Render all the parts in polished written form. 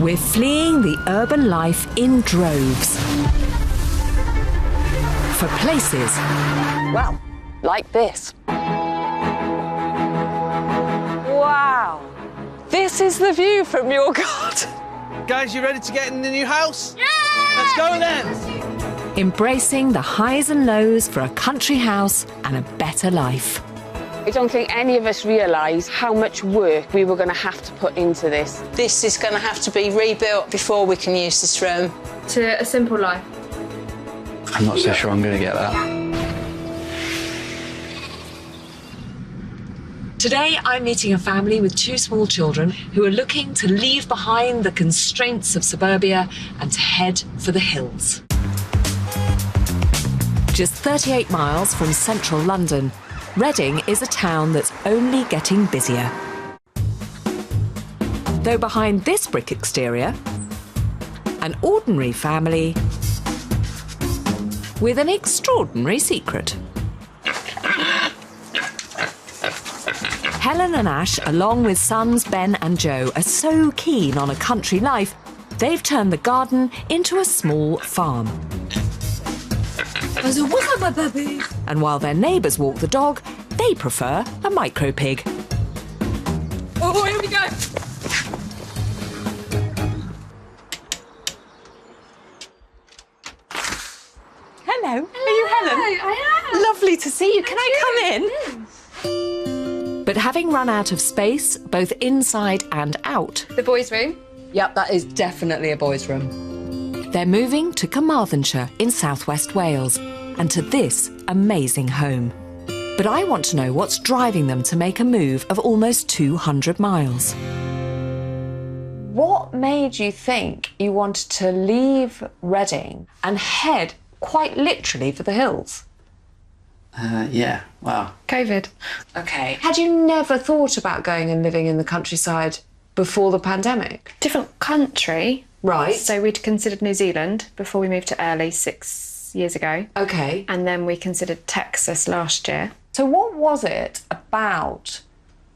We're fleeing the urban life in droves. For places, well, like this. Wow! This is the view from your garden. Guys, you ready to get in the new house? Yeah! Let's go then! Embracing the highs and lows for a country house and a better life. I don't think any of us realised how much work we were going to have to put into this. This is going to have to be rebuilt before we can use this room. To a simple life. I'm not so sure I'm going to get that. Today, I'm meeting a family with 2 small children who are looking to leave behind the constraints of suburbia and to head for the hills. Just 38 miles from central London, Reading is a town that's only getting busier. Though behind this brick exterior, an ordinary family with an extraordinary secret. Helen and Ash, along with sons Ben and Joe, are so keen on a country life, they've turned the garden into a small farm. What's up, my puppy? And while their neighbours walk the dog, they prefer a micro pig. Oh, here we go! Hello, are you Helen? I am. Lovely to see you. Can I come in? But having run out of space, both inside and out... The boys' room. Yep, that is definitely a boys' room. They're moving to Carmarthenshire in southwest Wales and to this amazing home. But I want to know what's driving them to make a move of almost 200 miles. What made you think you wanted to leave Reading and head quite literally for the hills? Yeah, wow. COVID. OK. Had you never thought about going and living in the countryside before the pandemic? Different country. Right. So we'd considered New Zealand before we moved to Early 6 years ago. OK. And then we considered Texas last year. So what was it about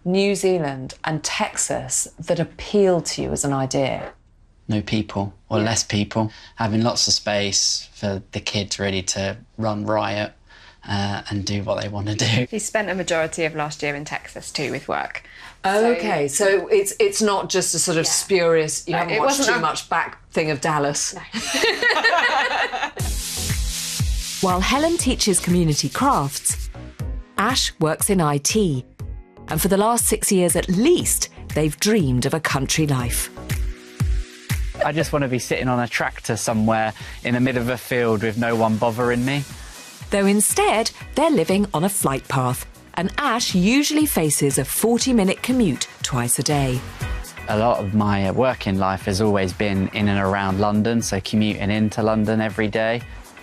New Zealand and Texas that appealed to you as an idea? No people, or less people. Having lots of space for the kids really to run riot and do what they want to do. We spent a majority of last year in Texas too with work. OK, so it's not just a sort of spurious, you haven't watched wasn't too much back thing of Dallas. No. While Helen teaches community crafts, Ash works in IT. And for the last 6 years at least, they've dreamed of a country life. I just want to be sitting on a tractor somewhere in the middle of a field with no one bothering me. Though instead, they're living on a flight path, and Ash usually faces a 40-minute commute twice a day. A lot of my working life has always been in and around London, so commuting into London every day.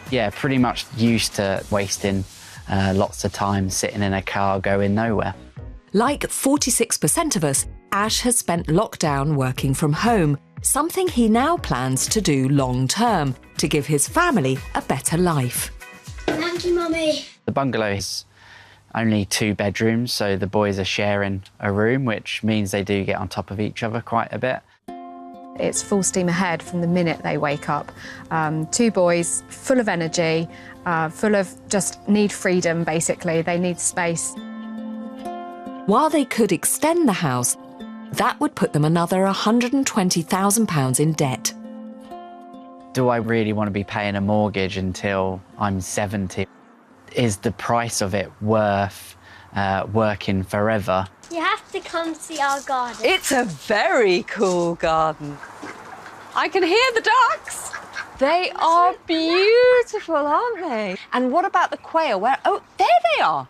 Yeah, pretty much used to wasting lots of time sitting in a car going nowhere. Like 46% of us, Ash has spent lockdown working from home, something he now plans to do long-term to give his family a better life. Thank you, Mummy. The bungalow is only 2 bedrooms, so the boys are sharing a room, which means they do get on top of each other quite a bit. It's full steam ahead from the minute they wake up. 2 boys, full of energy, full of just need freedom, basically. They need space. While they could extend the house, that would put them another £120,000 in debt. Do I really want to be paying a mortgage until I'm 70? Is the price of it worth working forever? You have to come see our garden. It's a very cool garden. I can hear the ducks. They are beautiful, aren't they? And what about the quail? Oh, there they are.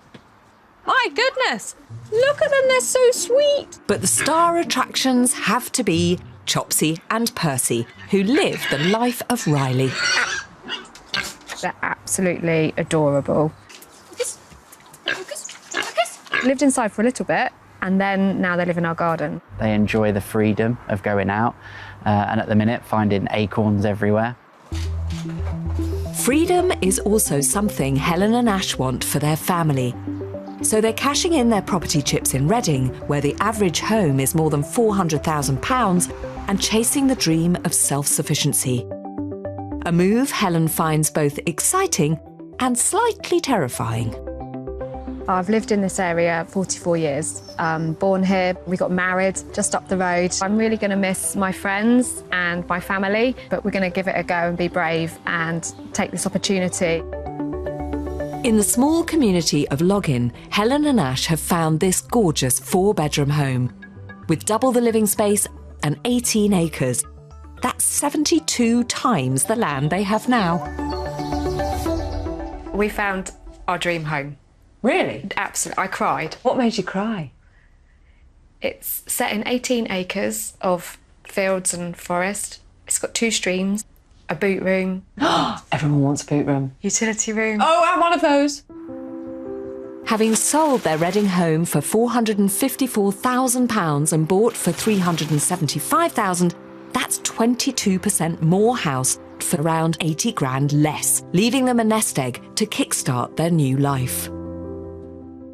My goodness. Look at them, they're so sweet. But the star attractions have to be Chopsy and Percy, who live the life of Riley. They're absolutely adorable. Lived inside for a little bit, and then now they live in our garden. They enjoy the freedom of going out, and at the minute finding acorns everywhere. Freedom is also something Helen and Ash want for their family. So they're cashing in their property chips in Reading, where the average home is more than £400,000, and chasing the dream of self-sufficiency. A move Helen finds both exciting and slightly terrifying. I've lived in this area 44 years, born here, we got married just up the road. I'm really going to miss my friends and my family, but we're going to give it a go and be brave and take this opportunity. In the small community of Login, Helen and Ash have found this gorgeous 4-bedroom home with double the living space and 18 acres. That's 72 times the land they have now. We found our dream home. Really? Absolutely, I cried. What made you cry? It's set in 18 acres of fields and forest. It's got 2 streams, a boot room. Everyone wants a boot room. Utility room. Oh, I'm one of those. Having sold their Reading home for £454,000 and bought for £375,000, that's 22% more house for around 80 grand less, leaving them a nest egg to kickstart their new life.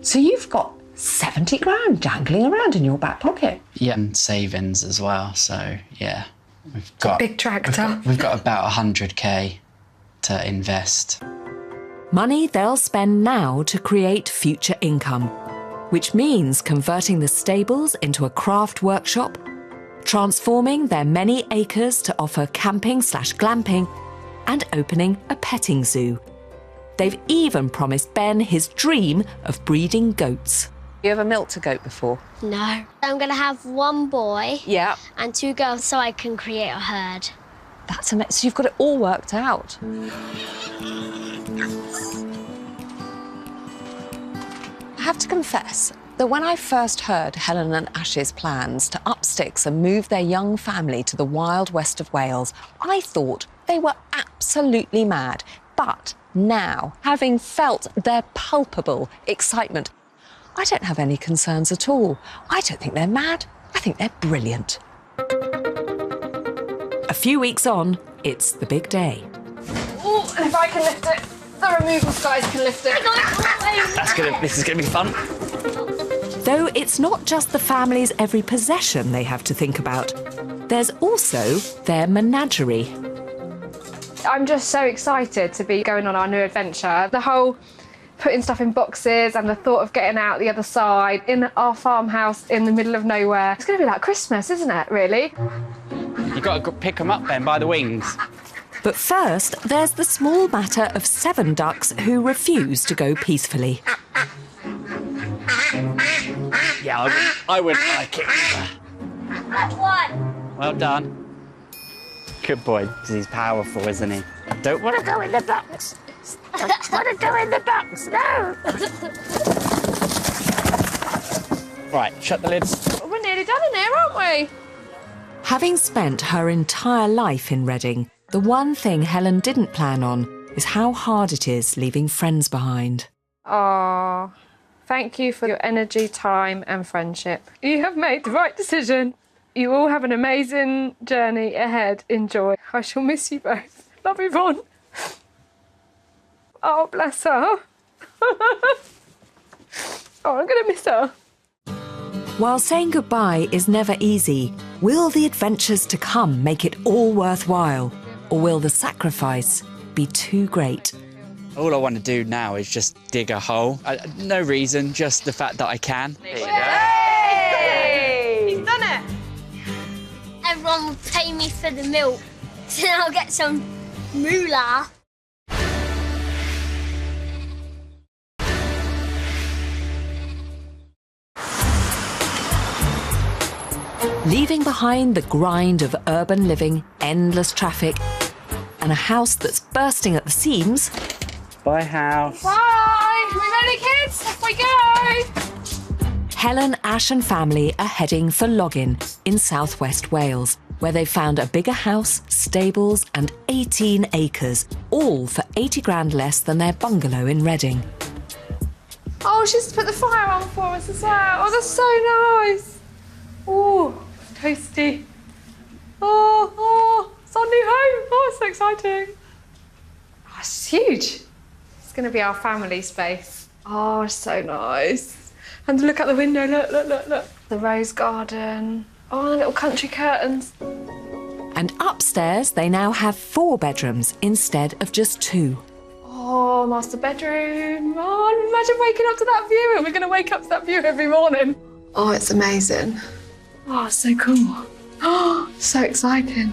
So you've got 70 grand jangling around in your back pocket. Yeah, and savings as well. So yeah, we've got big tractor. We've got about 100k to invest. Money they'll spend now to create future income, which means converting the stables into a craft workshop, transforming their many acres to offer camping/glamping, and opening a petting zoo. They've even promised Ben his dream of breeding goats. You ever milked a goat before? No. I'm going to have 1 boy Yeah. and 2 girls so I can create a herd. That's amazing. So you've got it all worked out. I have to confess that when I first heard Helen and Ash's plans to up sticks and move their young family to the wild west of Wales, I thought they were absolutely mad. But now, having felt their palpable excitement, I don't have any concerns at all. I don't think they're mad. I think they're brilliant. A few weeks on, it's the big day. Oh, and if I can lift it, the removals guys can lift it. This is gonna be fun. Though it's not just the family's every possession they have to think about. There's also their menagerie. I'm just so excited to be going on our new adventure. The whole putting stuff in boxes and the thought of getting out the other side in our farmhouse in the middle of nowhere. It's going to be like Christmas, isn't it, really? You've got to pick them up then by the wings. But first, there's the small matter of 7 ducks who refuse to go peacefully. Yeah, I would like it. What? Well done. Good boy, because he's powerful, isn't he? I don't want to go in the box. I don't want to go in the box, no! Right, shut the lids. We're nearly done in here, aren't we? Having spent her entire life in Reading, the one thing Helen didn't plan on is how hard it is leaving friends behind. Oh, thank you for your energy, time and friendship. You have made the right decision. You all have an amazing journey ahead. Enjoy. I shall miss you both. Love Yvonne. Oh, bless her. Oh, I'm going to miss her. While saying goodbye is never easy, will the adventures to come make it all worthwhile? Or will the sacrifice be too great? All I want to do now is just dig a hole. No reason, just the fact that I can. There you go. Hey! He's done it. Everyone will pay me for the milk, so I'll get some moolah. Leaving behind the grind of urban living, endless traffic, and a house that's bursting at the seams. Bye, house. Bye. We ready, kids? Off we go. Helen, Ash and family are heading for Login in southwest Wales, where they found a bigger house, stables and 18 acres, all for 80 grand less than their bungalow in Reading. Oh, she's put the fire on for us as well. Oh, that's so nice. Oh, toasty. Oh, it's our new home. Oh, it's so exciting. Oh, it's huge. It's going to be our family space. Oh, Oh, so nice. And look out the window, look, look, look, look. The rose garden. Oh, the little country curtains. And upstairs, they now have 4 bedrooms instead of just 2. Oh, master bedroom. Oh, imagine waking up to that view. And we're going to wake up to that view every morning. Oh, it's amazing. Oh, so cool. Oh, so exciting.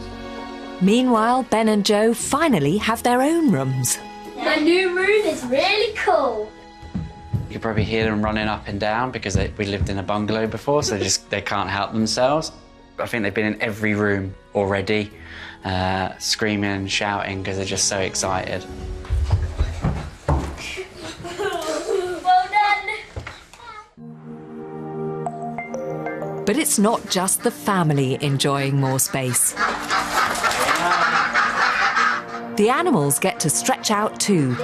Meanwhile, Ben and Joe finally have their own rooms. My new room is really cool. You could probably hear them running up and down because we lived in a bungalow before, so they can't help themselves. I think they've been in every room already, screaming and shouting because they're just so excited. Well done. But it's not just the family enjoying more space. The animals get to stretch out too,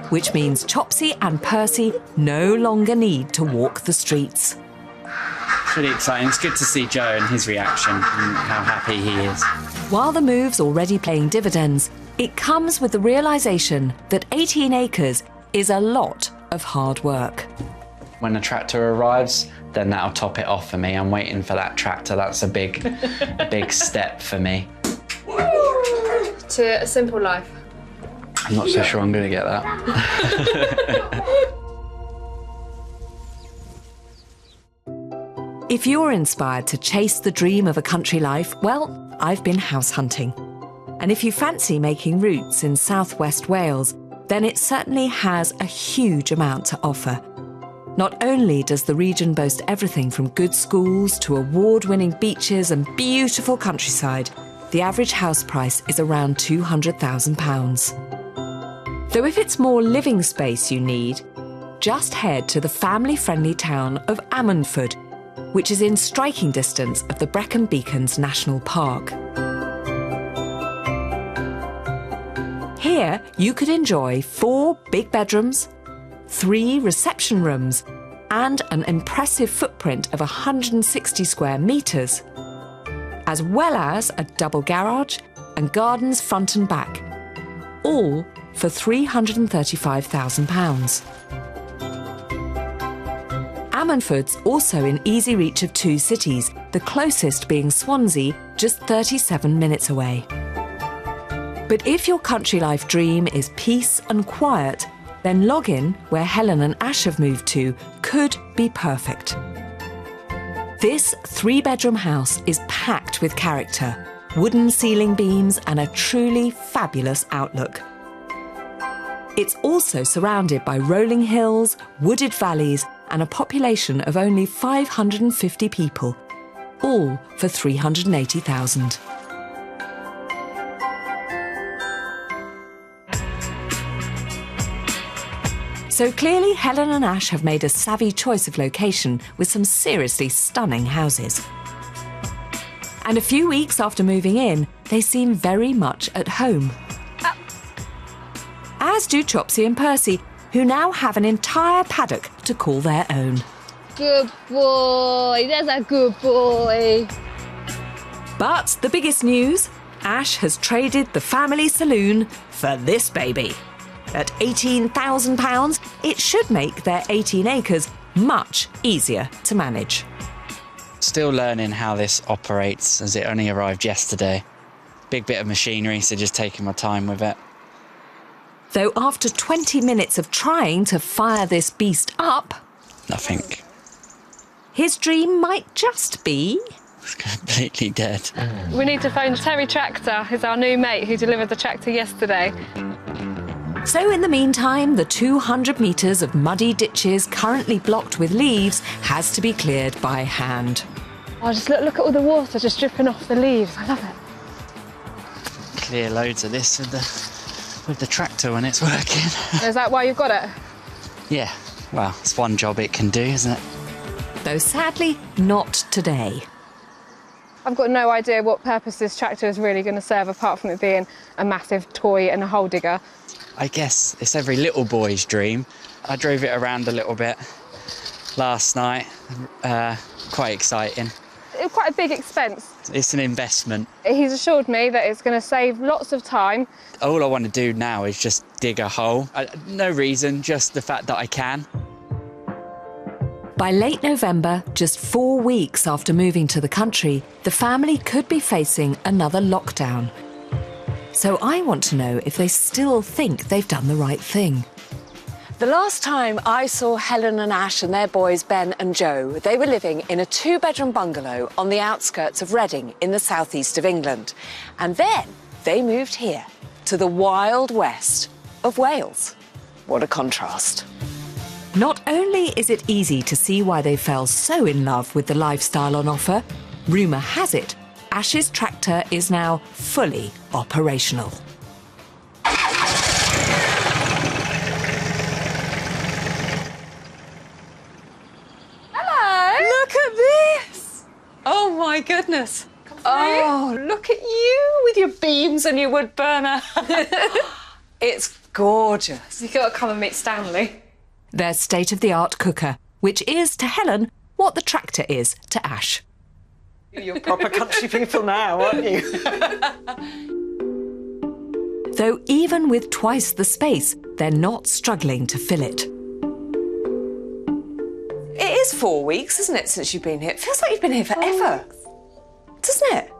which means Chopsy and Percy no longer need to walk the streets. It's really exciting. It's good to see Joe and his reaction and how happy he is. While the move's already paying dividends, it comes with the realisation that 18 acres is a lot of hard work. When the tractor arrives, then that'll top it off for me. I'm waiting for that tractor. That's a big step for me. To a simple life. I'm not so sure I'm going to get that. If you're inspired to chase the dream of a country life, well, I've been house hunting. And if you fancy making roots in southwest Wales, then it certainly has a huge amount to offer. Not only does the region boast everything from good schools to award-winning beaches and beautiful countryside, the average house price is around £200,000. Though if it's more living space you need, just head to the family-friendly town of Ammanford, which is in striking distance of the Brecon Beacons National Park. Here, you could enjoy 4 big bedrooms, 3 reception rooms, and an impressive footprint of 160 square metres, as well as a double garage and gardens front and back, all for £335,000. Ammanford's also in easy reach of 2 cities, the closest being Swansea, just 37 minutes away. But if your country life dream is peace and quiet, then Login, where Helen and Ash have moved to, could be perfect. This 3-bedroom house is packed with character, wooden ceiling beams and a truly fabulous outlook. It's also surrounded by rolling hills, wooded valleys and a population of only 550 people, all for £380,000. So clearly Helen and Ash have made a savvy choice of location with some seriously stunning houses. And a few weeks after moving in, they seem very much at home. As do Chopsy and Percy, who now have an entire paddock to call their own. Good boy, there's a good boy. But the biggest news, Ash has traded the family saloon for this baby. At £18,000, it should make their 18 acres much easier to manage. Still learning how this operates as it only arrived yesterday. Big bit of machinery, so just taking my time with it. Though after 20 minutes of trying to fire this beast up, Nothing. his dream might just be... It's completely dead. We need to phone Terry Tractor, who's our new mate who delivered the tractor yesterday. So in the meantime, the 200 metres of muddy ditches currently blocked with leaves has to be cleared by hand. Oh, just look at all the water just dripping off the leaves. I love it. Clear loads of this with the tractor when it's working. Is that why you've got it? Yeah, well, it's one job it can do, isn't it? Though sadly, not today. I've got no idea what purpose this tractor is really going to serve apart from it being a massive toy and a hole digger. I guess it's every little boy's dream. I drove it around a little bit last night. Quite exciting. It'll quite a big expense. It's an investment. He's assured me that it's going to save lots of time. All I want to do now is just dig a hole. No reason, just the fact that I can. By late November, just 4 weeks after moving to the country, the family could be facing another lockdown. So I want to know if they still think they've done the right thing. The last time I saw Helen and Ash and their boys Ben and Joe, they were living in a 2-bedroom bungalow on the outskirts of Reading in the southeast of England. And then they moved here to the wild west of Wales. What a contrast. Not only is it easy to see why they fell so in love with the lifestyle on offer, rumour has it Ash's tractor is now fully operational. Look at this! Oh my goodness. Oh, look at you with your beams and your wood burner. It's gorgeous. You've got to come and meet Stanley. Their state-of-the-art cooker, which is to Helen what the tractor is to Ash. You're proper country people now, aren't you? Though even with twice the space, they're not struggling to fill it. It is 4 weeks, isn't it, since you've been here? It feels like you've been here forever, doesn't it?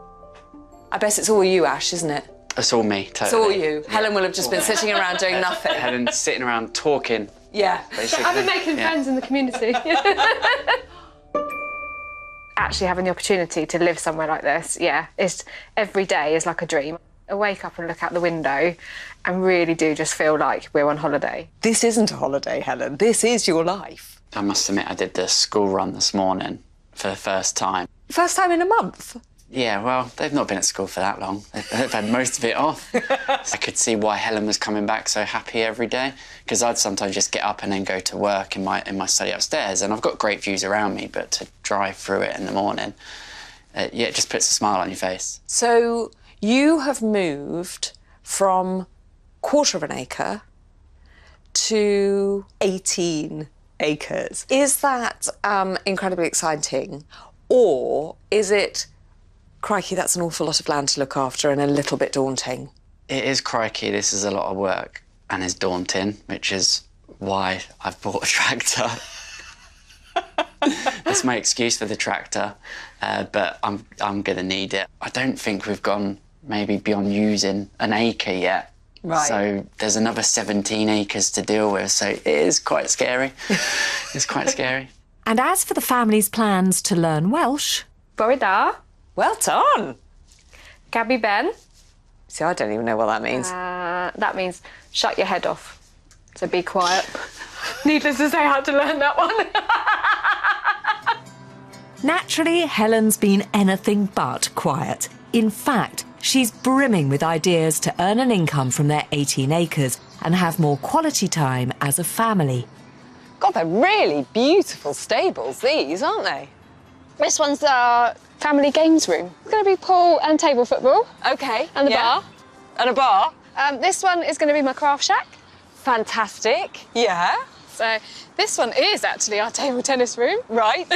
I bet it's all you, Ash, isn't it? It's all me, totally. It's all you. Helen will have just been sitting around doing nothing. Helen's sitting around talking. Yeah. Basically. I've been making friends in the community. Actually having the opportunity to live somewhere like this, yeah, it's every day is like a dream. I wake up and look out the window and really do just feel like we're on holiday. This isn't a holiday, Helen. This is your life. I must admit, I did the school run this morning for the first time. First time in a month? Yeah, well, they've not been at school for that long. They've had most of it off. I could see why Helen was coming back so happy every day, because I'd sometimes just get up and then go to work in my study upstairs, and I've got great views around me, but to drive through it in the morning, yeah, it just puts a smile on your face. So you have moved from 1/4 of an acre to 18 acres. Is that incredibly exciting, or is it, crikey, that's an awful lot of land to look after and a little bit daunting? It is crikey, this is a lot of work and is daunting, which is why I've bought a tractor. That's my excuse for the tractor, but I'm going to need it. I don't think we've gone maybe beyond using an acre yet. Right. So there's another 17 acres to deal with, so it is quite scary. It's quite scary. And as for the family's plans to learn Welsh... Bore da. Well done. Gabby Ben. See, I don't even know what that means. That means shut your head off. So be quiet. Needless to say, I had to learn that one. Naturally, Helen's been anything but quiet. In fact, she's brimming with ideas to earn an income from their 18 acres and have more quality time as a family. God, they're really beautiful stables, these, aren't they? This one's our family games room. It's going to be pool and table football. OK. And the bar. And a bar. This one is going to be my craft shack. Fantastic. Yeah. So this one is actually our table tennis room. Right.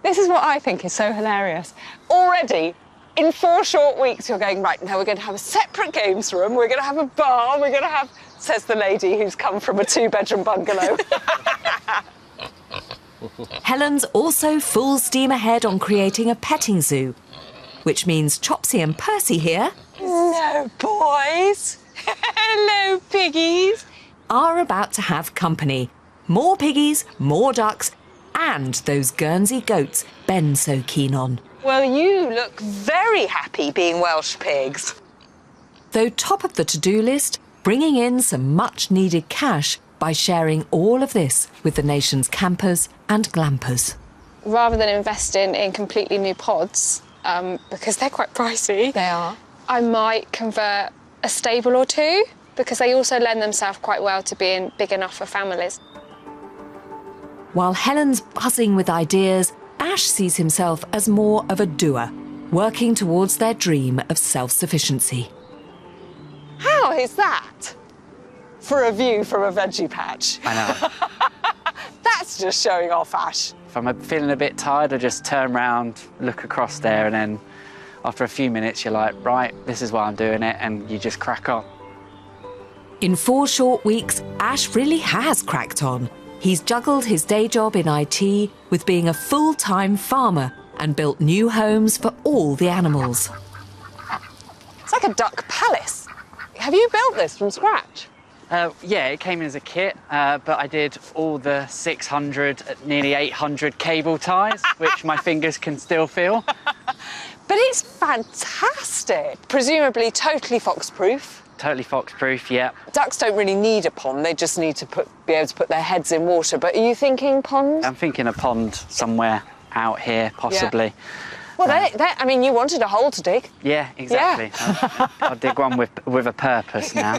This is what I think is so hilarious. Already, in 4 short weeks, you're going, right, now we're going to have a separate games room, we're going to have a bar, we're going to have, says the lady who's come from a 2-bedroom bungalow. Helen's also full steam ahead on creating a petting zoo, which means Chopsy and Percy here... No, boys. Hello, piggies. ...are about to have company. More piggies, more ducks, and those Guernsey goats Ben's so keen on. Well, you look very happy being Welsh pigs. Though top of the to-do list, bringing in some much-needed cash by sharing all of this with the nation's campers and glampers. Rather than investing in completely new pods, because they're quite pricey... They are. I might convert a stable or 2, because they also lend themselves quite well to being big enough for families. While Helen's buzzing with ideas, Ash sees himself as more of a doer, working towards their dream of self-sufficiency. How is that for a view from a veggie patch? I know. That's just showing off, Ash. If I'm feeling a bit tired, I just turn round, look across there, and then after a few minutes, you're like, right, this is why I'm doing it, and you just crack on. In 4 short weeks, Ash really has cracked on. He's juggled his day job in IT with being a full-time farmer and built new homes for all the animals. It's like a duck palace. Have you built this from scratch? Yeah, it came in as a kit, but I did all the 600, nearly 800 cable ties, which my fingers can still feel. But it's fantastic. Presumably totally fox-proof. Totally fox-proof, yeah. Ducks don't really need a pond, they just need to be able to put their heads in water. But are you thinking pond? I'm thinking a pond somewhere out here, possibly. Yeah. Well, I mean, you wanted a hole to dig. Yeah, exactly. Yeah. I'll dig one with a purpose now.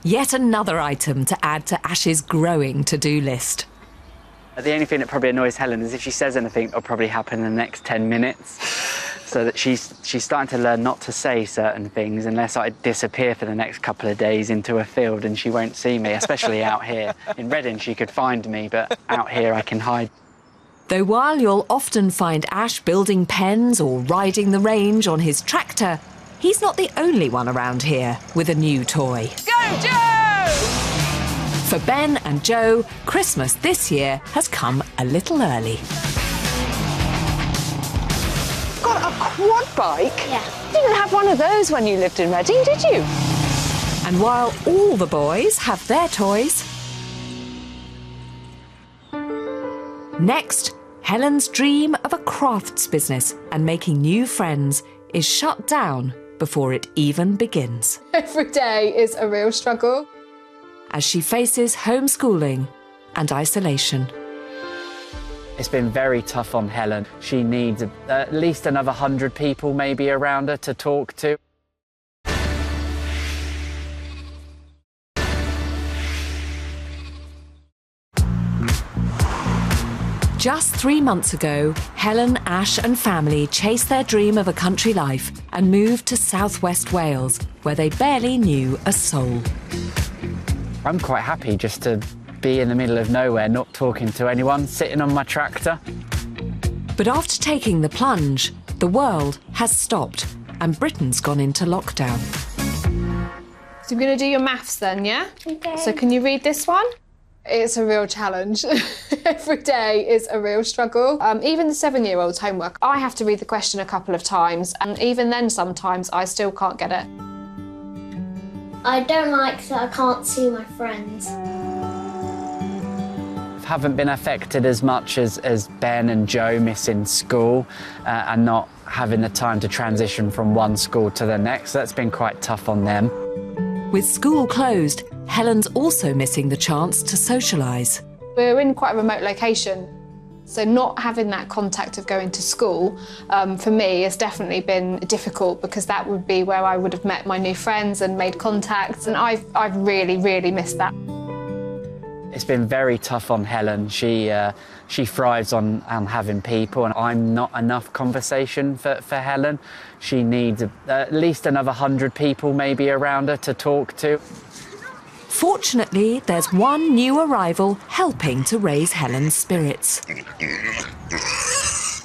Yet another item to add to Ash's growing to-do list. The only thing that probably annoys Helen is if she says anything, it'll probably happen in the next 10 minutes. So that she's starting to learn not to say certain things unless I disappear for the next couple of days into a field and she won't see me, especially out here. In Reading, she could find me, but out here I can hide. Though while you'll often find Ash building pens or riding the range on his tractor, he's not the only one around here with a new toy. Go, Joe! For Ben and Joe, Christmas this year has come a little early. Got a quad bike? Yeah. You didn't have one of those when you lived in Reading, did you? And while all the boys have their toys, next, Helen's dream of a crafts business and making new friends is shut down before it even begins. Every day is a real struggle. As she faces homeschooling and isolation. It's been very tough on Helen. She needs at least another 100 people maybe around her to talk to. Just 3 months ago, Helen, Ash and family chased their dream of a country life and moved to southwest Wales, where they barely knew a soul. I'm quite happy just to be in the middle of nowhere, not talking to anyone, sitting on my tractor. But after taking the plunge, the world has stopped and Britain's gone into lockdown. So we're going to do your maths then, yeah? Okay. So can you read this one? It's a real challenge. Every day is a real struggle. Even the 7-year-old's homework, I have to read the question a couple of times, and even then sometimes I still can't get it. I don't like that I can't see my friends. Haven't been affected as much as Ben and Joe missing school and not having the time to transition from one school to the next. That's been quite tough on them. With school closed, Helen's also missing the chance to socialise. We're in quite a remote location, so not having that contact of going to school, for me, has definitely been difficult because that would be where I would have met my new friends and made contacts, and I've really, really missed that. It's been very tough on Helen. She thrives on having people, and I'm not enough conversation for Helen. She needs at least another 100 people maybe around her to talk to. Fortunately, there's one new arrival helping to raise Helen's spirits.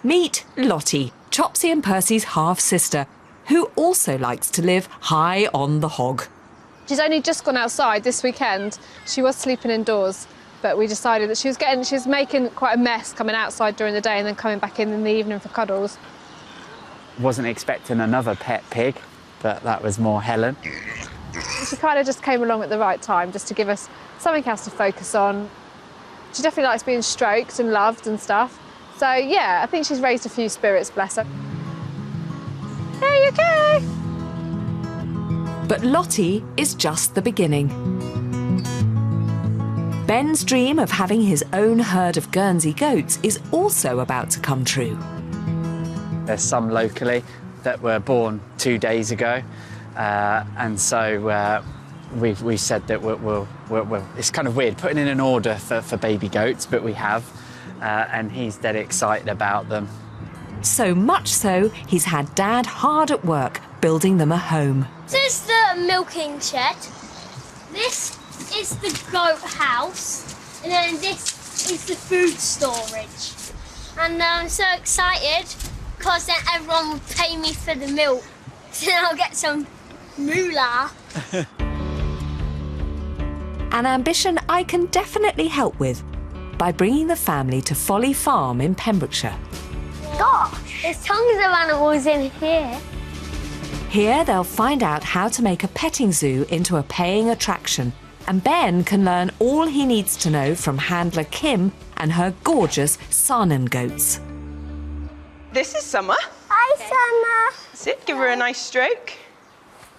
Meet Lottie, Chopsy and Percy's half-sister, who also likes to live high on the hog. She's only just gone outside this weekend. She was sleeping indoors, but we decided that she was making quite a mess coming outside during the day and then coming back in the evening for cuddles. Wasn't expecting another pet pig, but that was more Helen. She kind of just came along at the right time, just to give us something else to focus on. She definitely likes being stroked and loved and stuff. So, yeah, I think she's raised a few spirits, bless her. Hey, you okay? But Lottie is just the beginning. Ben's dream of having his own herd of Guernsey goats is also about to come true. There's some locally that were born 2 days ago, and so we said that we'll it's kind of weird putting in an order for baby goats, but we have, and he's dead excited about them. So much so, he's had Dad hard at work building them a home. This is the milking shed. This is the goat house. And then this is the food storage. And I'm so excited because then everyone will pay me for the milk. So then I'll get some moolah. An ambition I can definitely help with by bringing the family to Folly Farm in Pembrokeshire. Gosh, there's tons of animals in here. Here they'll find out how to make a petting zoo into a paying attraction, and Ben can learn all he needs to know from handler Kim and her gorgeous Saanen goats. This is Summer. Hi, Summer. That's it, give her a nice stroke.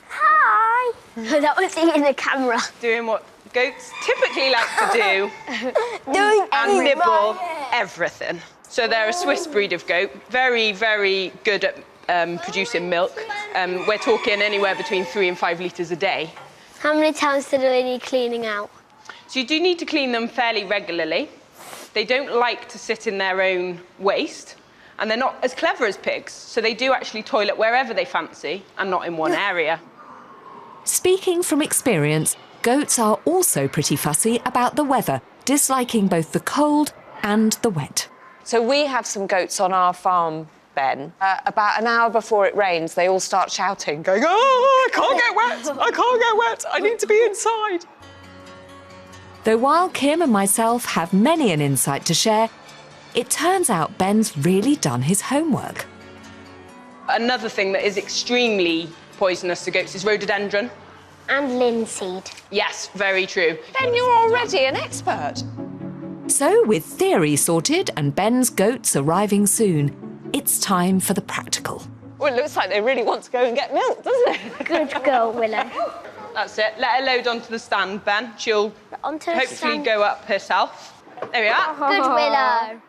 Hi. That was in the camera. Doing what goats typically like to do. Doing and nibble everything. So they're a Swiss breed of goat, very, very good at producing milk. We're talking anywhere between 3 and 5 litres a day. How many times do they need cleaning out? So you do need to clean them fairly regularly. They don't like to sit in their own waste, and they're not as clever as pigs, so they do actually toilet wherever they fancy and not in one area. Speaking from experience, goats are also pretty fussy about the weather, disliking both the cold and the wet. So we have some goats on our farm, Ben. About an hour before it rains, they all start shouting, going, "Oh, I can't get wet! I can't get wet! I need to be inside!" Though while Kim and myself have many an insight to share, it turns out Ben's really done his homework. Another thing that is extremely poisonous to goats is rhododendron. And linseed. Yes, very true. Ben, you're already an expert. So, with theory sorted and Ben's goats arriving soon, it's time for the practical. Well, it looks like they really want to go and get milk, doesn't it? Good girl, Willow. That's it. Let her load onto the stand, Ben. She'll hopefully stand. go up herself. There we are. Good Willow.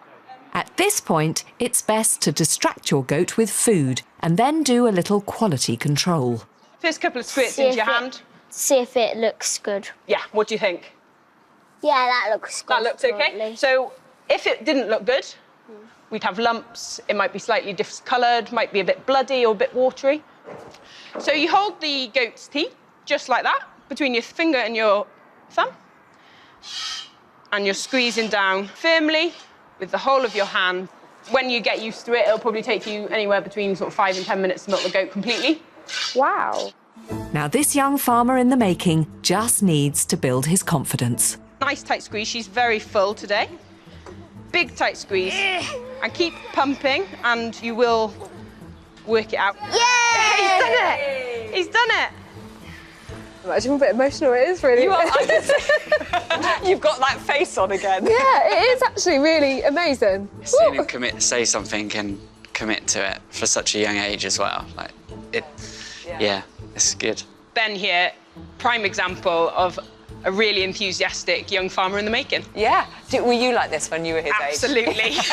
At this point, it's best to distract your goat with food and then do a little quality control. First couple of squirts into your hand. See if it looks good. Yeah, what do you think? Yeah, that looks good. That looks okay. So if it didn't look good, we'd have lumps. It might be slightly discoloured, might be a bit bloody or a bit watery. So you hold the goat's teeth just like that, between your finger and your thumb. And you're squeezing down firmly with the whole of your hand. When you get used to it, it'll probably take you anywhere between sort of 5 and 10 minutes to milk the goat completely. Wow. Now, this young farmer in the making just needs to build his confidence. Nice tight squeeze. She's very full today. Big tight squeeze. And keep pumping, and you will work it out. Yay! He's done it! He's done it! Imagine what a bit emotional it is, really. You are, you've got that face on again. Yeah, it is actually really amazing. Seeing him say something and commit to it for such a young age as well. Like, yeah, it's good. Ben here, prime example of a really enthusiastic young farmer in the making. Yeah. Were you like this when you were his Absolutely. age?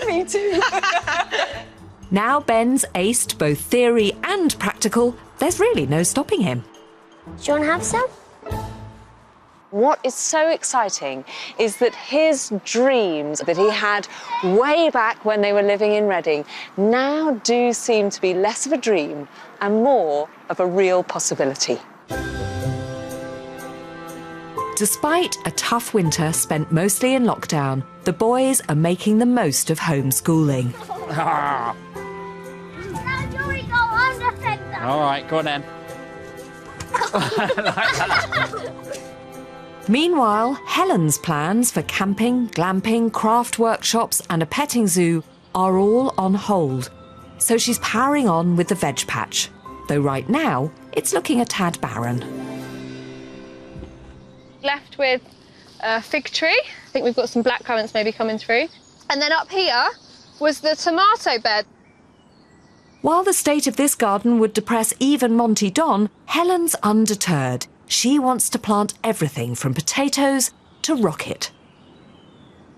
Me too. Now Ben's aced both theory and practical, there's really no stopping him. Do you want to have some? What is so exciting is that his dreams that he had way back when they were living in Reading now do seem to be less of a dream and more of a real possibility. Despite a tough winter spent mostly in lockdown, the boys are making the most of homeschooling. Now, Joey, go on the fence. All right, go on then. Meanwhile, Helen's plans for camping, glamping, craft workshops and a petting zoo are all on hold. So she's powering on with the veg patch, though right now it's looking a tad barren. Left with a fig tree. I think we've got some black currants maybe coming through. And then up here was the tomato bed. While the state of this garden would depress even Monty Don, Helen's undeterred. She wants to plant everything from potatoes to rocket.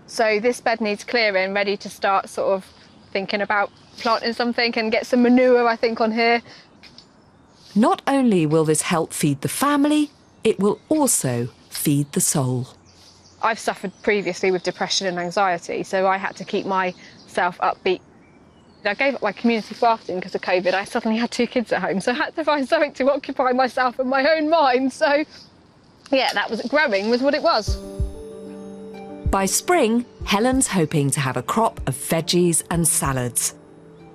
So this bed needs clearing, ready to start sort of thinking about planting something and get some manure, I think, on here. Not only will this help feed the family, it will also feed the soul. I've suffered previously with depression and anxiety, so I had to keep myself upbeat. I gave up my community grafting because of COVID. I suddenly had 2 kids at home, so I had to find something to occupy myself and my own mind. So, yeah, that was growing was what it was. By spring, Helen's hoping to have a crop of veggies and salads.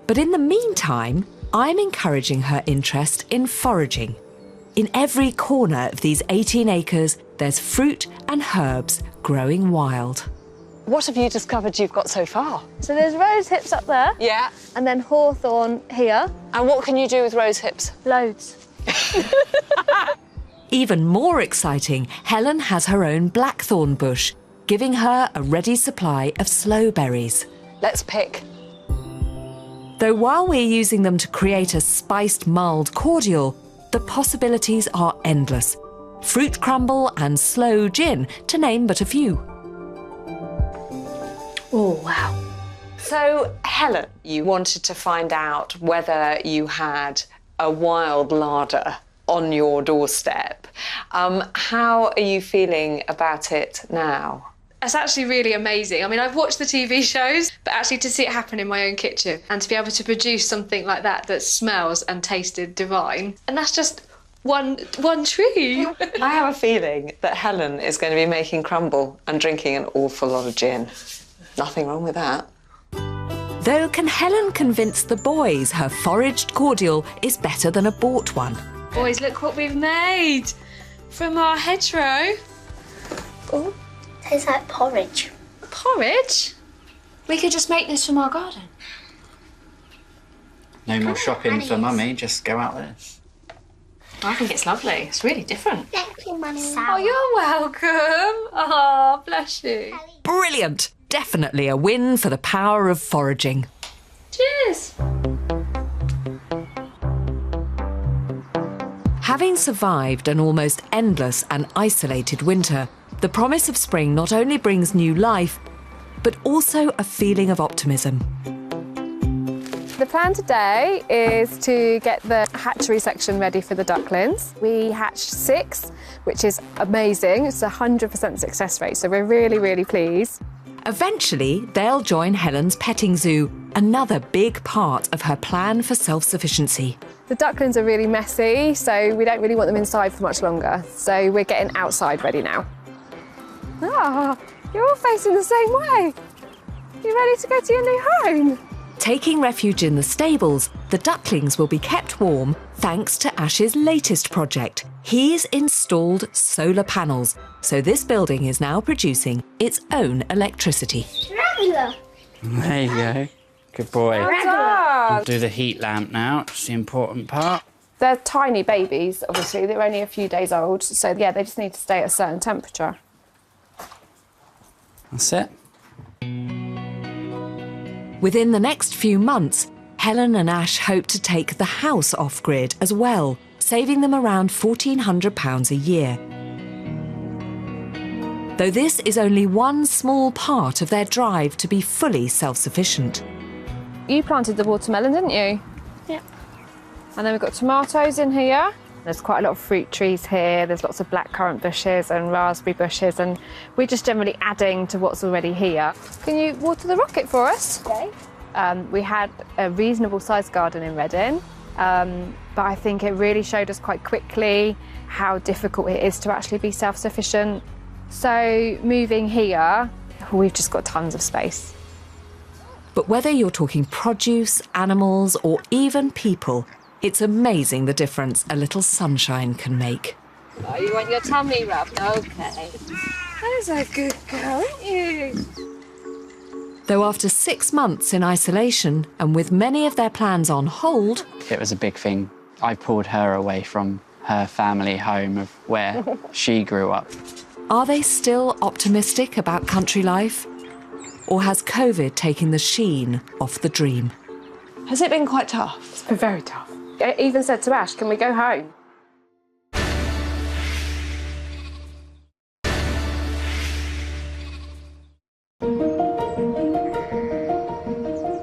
But in the meantime, I'm encouraging her interest in foraging. In every corner of these 18 acres, there's fruit and herbs growing wild. What have you discovered you've got so far? So there's rose hips up there. Yeah. And then hawthorn here. And what can you do with rose hips? Loads. Even more exciting, Helen has her own blackthorn bush, giving her a ready supply of sloe berries. Let's pick. Though while we're using them to create a spiced mulled cordial, the possibilities are endless. Fruit crumble and sloe gin, to name but a few. Oh, wow. So, Helen, you wanted to find out whether you had a wild larder on your doorstep. How are you feeling about it now? It's actually really amazing. I mean, I've watched the TV shows, but actually to see it happen in my own kitchen and to be able to produce something like that that smells and tasted divine, and that's just one tree. I have a feeling that Helen is going to be making crumble and drinking an awful lot of gin. Nothing wrong with that. Though, can Helen convince the boys her foraged cordial is better than a bought one? Boys, look what we've made from our hedgerow. Oh, tastes like porridge. Porridge? We could just make this from our garden. No more shopping for Mummy, just go out there. I think it's lovely. It's really different. Thank you, Mummy. Oh, you're welcome. Oh, bless you. Brilliant! Definitely a win for the power of foraging. Cheers. Having survived an almost endless and isolated winter, the promise of spring not only brings new life, but also a feeling of optimism. The plan today is to get the hatchery section ready for the ducklings. We hatched 6, which is amazing. It's a 100% success rate, so we're really, really pleased. Eventually, they'll join Helen's petting zoo, another big part of her plan for self-sufficiency. The ducklings are really messy, so we don't really want them inside for much longer. So we're getting outside ready now. Ah, you're all facing the same way. You ready to go to your new home? Taking refuge in the stables, the ducklings will be kept warm thanks to Ash's latest project. He's installed solar panels, so this building is now producing its own electricity. Regular. There you go. Good boy. I'll do the heat lamp now. It's the important part. They're tiny babies, obviously. They're only a few days old, so yeah, they just need to stay at a certain temperature. That's it. Within the next few months, Helen and Ash hope to take the house off-grid as well, saving them around £1,400 a year. Though this is only one small part of their drive to be fully self-sufficient. You planted the watermelon, didn't you? Yeah. And then we've got tomatoes in here. There's quite a lot of fruit trees here. There's lots of blackcurrant bushes and raspberry bushes, and we're just generally adding to what's already here. Can you water the rocket for us? Okay. We had a reasonable sized garden in Reading, but I think it really showed us quite quickly how difficult it is to actually be self-sufficient. So moving here, we've just got tons of space. But whether you're talking produce, animals, or even people, it's amazing the difference a little sunshine can make. Oh, you want your tummy rubbed? Okay. That's a good girl, aren't you? Though after 6 months in isolation and with many of their plans on hold... It was a big thing. I pulled her away from her family home of where she grew up. Are they still optimistic about country life? Or has COVID taken the sheen off the dream? Has it been quite tough? It's been very tough. I even said to Ash, can we go home?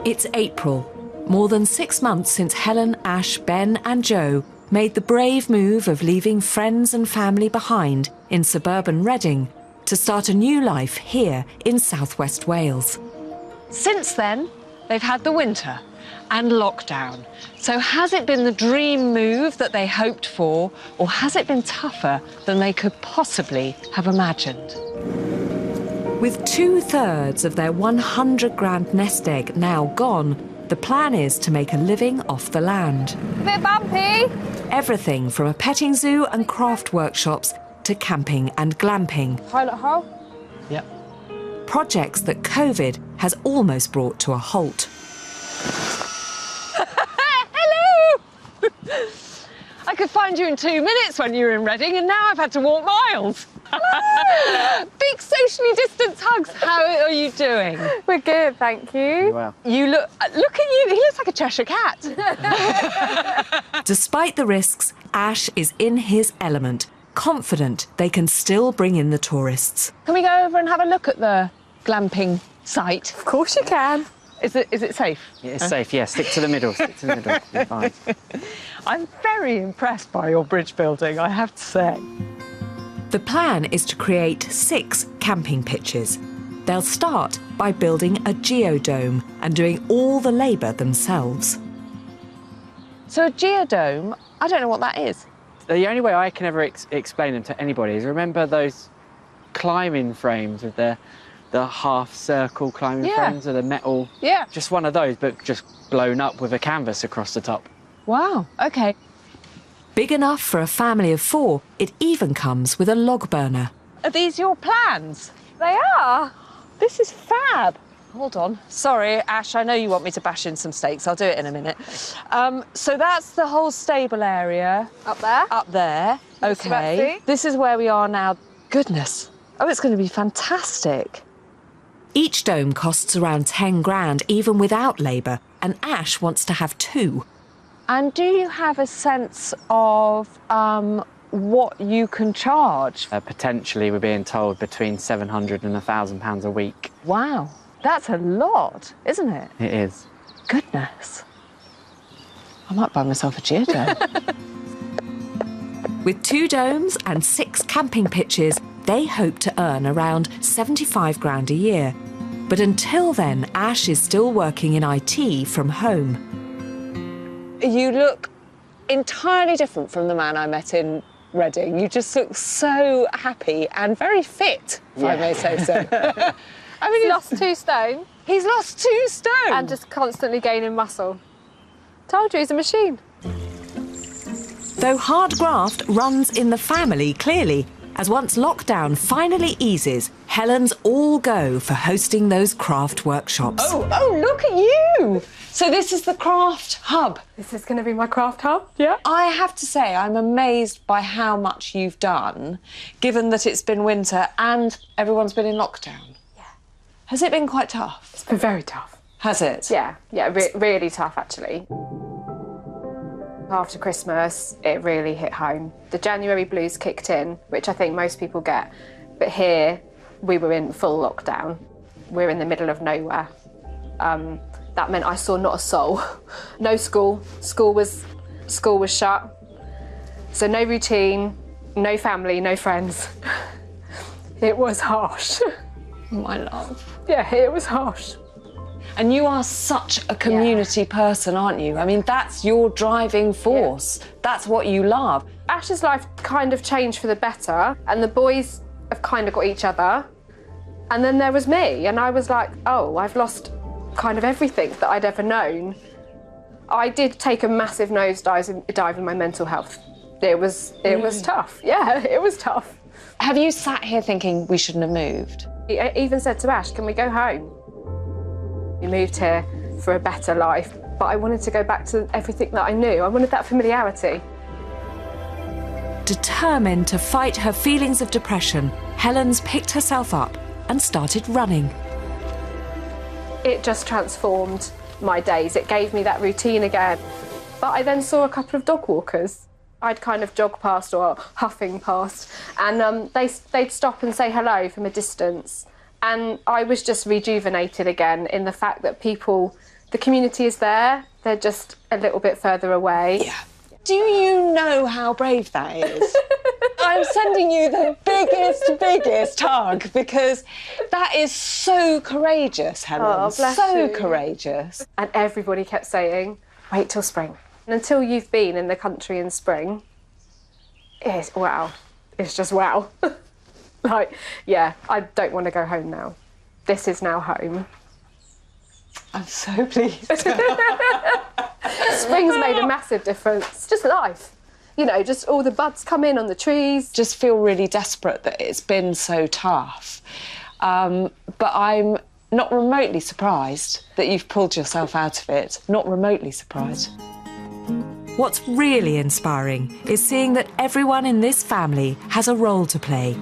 It's April, more than 6 months since Helen, Ash, Ben and Joe made the brave move of leaving friends and family behind in suburban Reading to start a new life here in southwest Wales. Since then, they've had the winter and lockdown. So has it been the dream move that they hoped for, or has it been tougher than they could possibly have imagined? With 2/3 of their 100 grand nest egg now gone, the plan is to make a living off the land. A bit bumpy. Everything from a petting zoo and craft workshops to camping and glamping. Pilot hole. Yep. Projects that COVID has almost brought to a halt. Hello! I could find you in 2 minutes when you were in Reading, and now I've had to walk miles. Big socially distanced hugs. How are you doing? We're good, thank you. Well. You look at you. He looks like a Cheshire cat. Despite the risks, Ash is in his element, confident they can still bring in the tourists. Can we go over and have a look at the glamping site? Of course you can. Is it safe? It's safe, yeah. Stick to the middle. Stick to the middle. You're fine. I'm very impressed by your bridge building, I have to say. The plan is to create 6 camping pitches. They'll start by building a geodome and doing all the labour themselves. So a geodome, I don't know what that is. The only way I can ever explain them to anybody is remember those climbing frames with the half-circle climbing frames with the metal... Yeah. Just one of those, but just blown up with a canvas across the top. Wow, OK. Big enough for a family of 4, it even comes with a log burner. Are these your plans? They are. This is fab. Hold on. Sorry, Ash, I know you want me to bash in some steaks. I'll do it in a minute. So that's the whole stable area. Up there? Up there. OK. This is where we are now. Goodness. Oh, it's going to be fantastic. Each dome costs around 10 grand, even without labour, and Ash wants to have 2. And do you have a sense of what you can charge? Potentially, we're being told between £700 and £1,000 a week. Wow, that's a lot, isn't it? It is. Goodness. I might buy myself a geodome. With 2 domes and 6 camping pitches, they hope to earn around 75 grand a year. But until then, Ash is still working in IT from home. You look entirely different from the man I met in Reading. You just look so happy and very fit, if I may say so. I mean, he's lost 2 stone. He's lost 2 stone. And just constantly gaining muscle. Told you, he's a machine. Though hard graft runs in the family, clearly, as once lockdown finally eases, Helen's all go for hosting those craft workshops. Oh, look at you! So this is the craft hub. This is going to be my craft hub, yeah. I have to say, I'm amazed by how much you've done, given that it's been winter and everyone's been in lockdown. Yeah. Has it been quite tough? It's been very tough. Has it? Yeah, really tough, actually. After Christmas, it really hit home. The January blues kicked in, which I think most people get. But here, we were in full lockdown. We're in the middle of nowhere. That meant I saw not a soul. No school. School was shut. So no routine, no family, no friends. It was harsh. My love. Yeah, it was harsh. And you are such a community person, aren't you? I mean, that's your driving force. Yeah. That's what you love. Ash's life kind of changed for the better, and the boys have kind of got each other. And then there was me, and I was like, oh, I've lost kind of everything that I'd ever known. I did take a massive nosedive in my mental health. It was tough. Yeah, it was tough. Have you sat here thinking we shouldn't have moved? I even said to Ash, can we go home? We moved here for a better life, but I wanted to go back to everything that I knew. I wanted that familiarity. Determined to fight her feelings of depression, Helen's picked herself up and started running. It just transformed my days. It gave me that routine again. But I then saw a couple of dog walkers. I'd kind of jog past or huffing past, and they'd stop and say hello from a distance. And I was just rejuvenated again in the fact that the community is there, they're just a little bit further away. Yeah. Do you know how brave that is? I'm sending you the biggest hug, because that is so courageous, Helen. Oh, bless you. Courageous. And everybody kept saying, wait till spring. And until you've been in the country in spring, wow. It's just wow. Like, yeah, I don't want to go home now. This is now home. I'm so pleased. Spring's made a massive difference. Just life. You know, just all the buds come in on the trees. Just feel really desperate that it's been so tough. But I'm not remotely surprised that you've pulled yourself out of it. Not remotely surprised. What's really inspiring is seeing that everyone in this family has a role to play.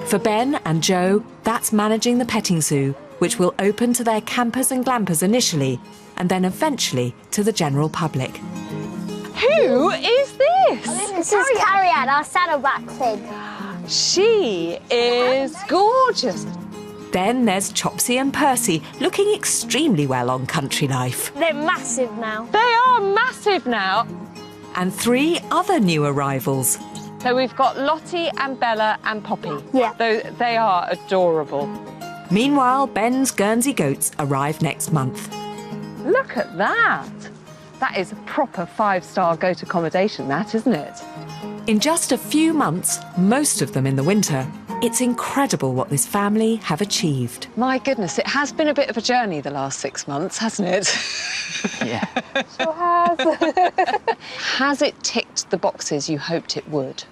For Ben and Joe, that's managing the petting zoo, which will open to their campers and glampers initially, and then eventually to the general public. Who is this? This is Carriad, our saddleback thing. She is gorgeous. Then there's Chopsy and Percy, looking extremely well on Country Life. They're massive now. They are massive now. And 3 other new arrivals. So we've got Lottie and Bella and Poppy. Yeah. They are adorable. Meanwhile, Ben's Guernsey goats arrive next month. Look at that. That is a proper 5-star goat accommodation, that, isn't it? In just a few months, most of them in the winter, it's incredible what this family have achieved. My goodness, it has been a bit of a journey the last 6 months, hasn't it? Yeah. Sure has. Has it ticked the boxes you hoped it would?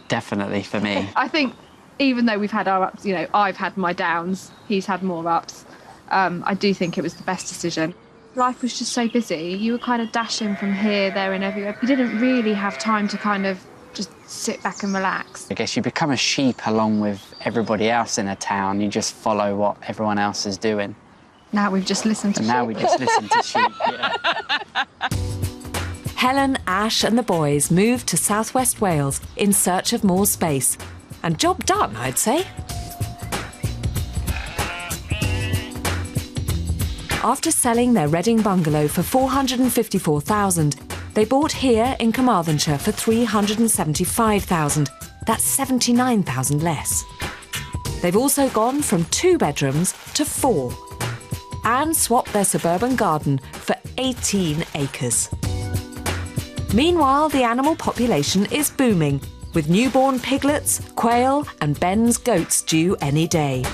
Definitely for me. I think even though we've had our ups, you know, I've had my downs, he's had more ups, I do think it was the best decision. Life was just so busy. You were kind of dashing from here, there and everywhere. You didn't really have time to kind of just sit back and relax. I guess you become a sheep along with everybody else in a town. You just follow what everyone else is doing. Now we've just listened to And sheep. now we just listen to sheep, yeah. Helen, Ash and the boys moved to southwest Wales in search of more space. And job done, I'd say. After selling their Reading bungalow for $454,000, they bought here in Carmarthenshire for $375,000. That's $79,000 less. They've also gone from 2 bedrooms to 4 and swapped their suburban garden for 18 acres. Meanwhile, the animal population is booming, with newborn piglets, quail and Ben's goats due any day.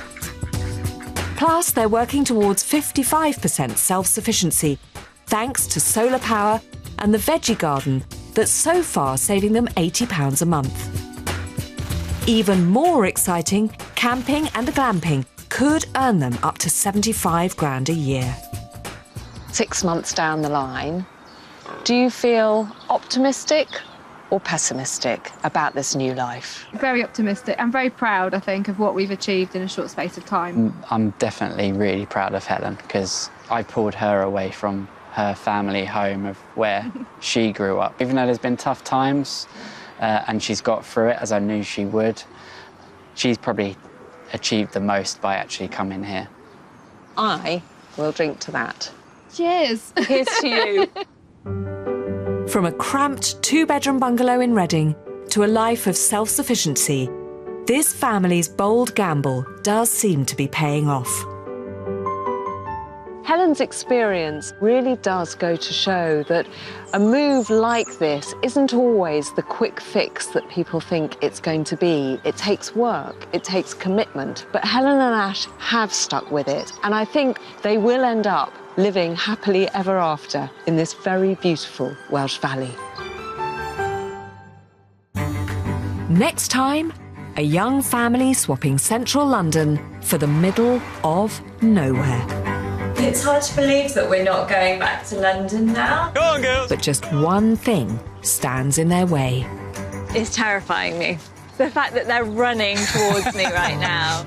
Plus, they're working towards 55% self-sufficiency, thanks to solar power and the veggie garden that's so far saving them £80 a month. Even more exciting, camping and glamping could earn them up to 75 grand a year. 6 months down the line, do you feel optimistic or pessimistic about this new life? Very optimistic and very proud, I think, of what we've achieved in a short space of time. I'm definitely really proud of Helen because I pulled her away from her family home of where she grew up. Even though there's been tough times and she's got through it as I knew she would, she's probably achieved the most by actually coming here. I will drink to that. Cheers. Here's to you. From a cramped 2-bedroom bungalow in Reading to a life of self-sufficiency, this family's bold gamble does seem to be paying off. Helen's experience really does go to show that a move like this isn't always the quick fix that people think it's going to be. It takes work, it takes commitment, but Helen and Ash have stuck with it, and I think they will end up living happily ever after in this very beautiful Welsh valley. Next time, a young family swapping central London for the middle of nowhere. It's hard to believe that we're not going back to London now. Go on, girls. But just one thing stands in their way. It's terrifying me. The fact that they're running towards me right now.